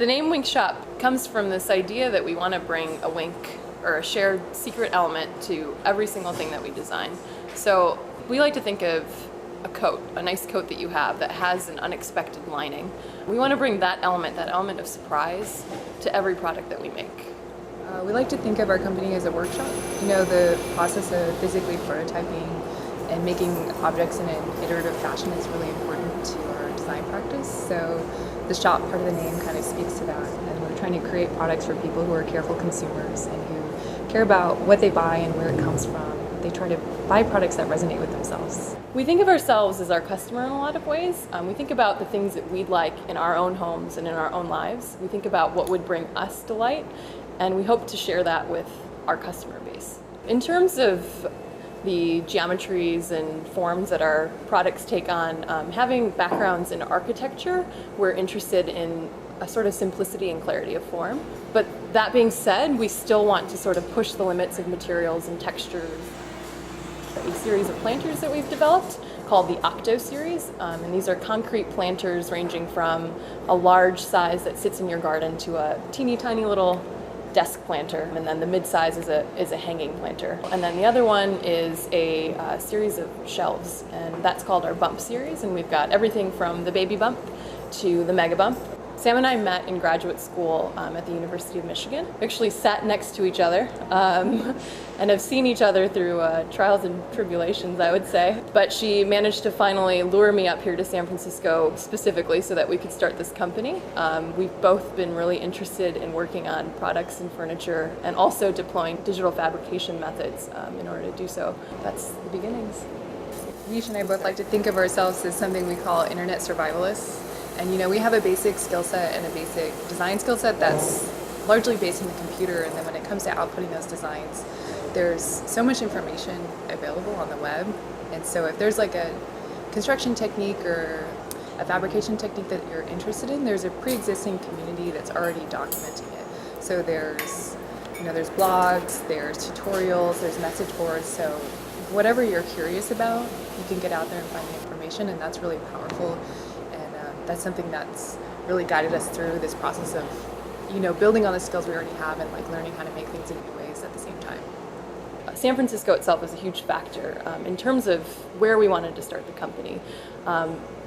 The name Wink Shop comes from this idea that we want to bring a wink or a shared secret element to every single thing that we design. So we like to think of a coat, a nice coat that you have that has an unexpected lining. We want to bring that element of surprise, to every product that we make. We like to think of our company as a workshop. You know, the process of physically prototyping and making objects in an iterative fashion is really important to our design practice. So the shop part of the name kind of speaks to that. And we're trying to create products for people who are careful consumers and who care about what they buy and where it comes from. They try to buy products that resonate with themselves. We think of ourselves as our customer in a lot of ways. We think about the things that we'd like in our own homes and in our own lives. We think about what would bring us delight, and we hope to share that with our customer base. In terms of the geometries and forms that our products take on, having backgrounds in architecture, we're interested in a sort of simplicity and clarity of form. But that being said, we still want to sort of push the limits of materials and textures. A series of planters that we've developed called the Octo series, and these are concrete planters ranging from a large size that sits in your garden to a teeny tiny little desk planter, and then the mid-size is a hanging planter. And then the other one is a series of shelves, and that's called our Bump series, and we've got everything from the baby bump to the mega bump. Sam and I met in graduate school at the University of Michigan. We actually sat next to each other and have seen each other through trials and tribulations, I would say. But she managed to finally lure me up here to San Francisco specifically so that we could start this company. We've both been really interested in working on products and furniture and also deploying digital fabrication methods in order to do so. That's the beginnings. Nish and I both like to think of ourselves as something we call internet survivalists. And you know, we have a basic skill set and a basic design skill set that's largely based on the computer, and then when it comes to outputting those designs, there's so much information available on the web. And so if there's like a construction technique or a fabrication technique that you're interested in, there's a pre-existing community that's already documenting it. So there's blogs, there's tutorials, there's message boards. So whatever you're curious about, you can get out there and find the information, and that's really powerful. That's something that's really guided us through this process of, you know, building on the skills we already have and like learning how to make things in new ways at the same time. San Francisco itself is a huge factor in terms of where we wanted to start the company.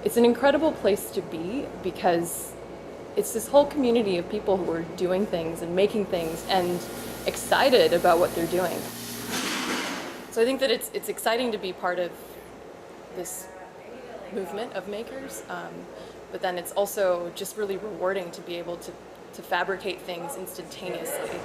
It's an incredible place to be because it's this whole community of people who are doing things and making things and excited about what they're doing. So I think that it's exciting to be part of this movement of makers, but then it's also just really rewarding to be able to fabricate things instantaneously.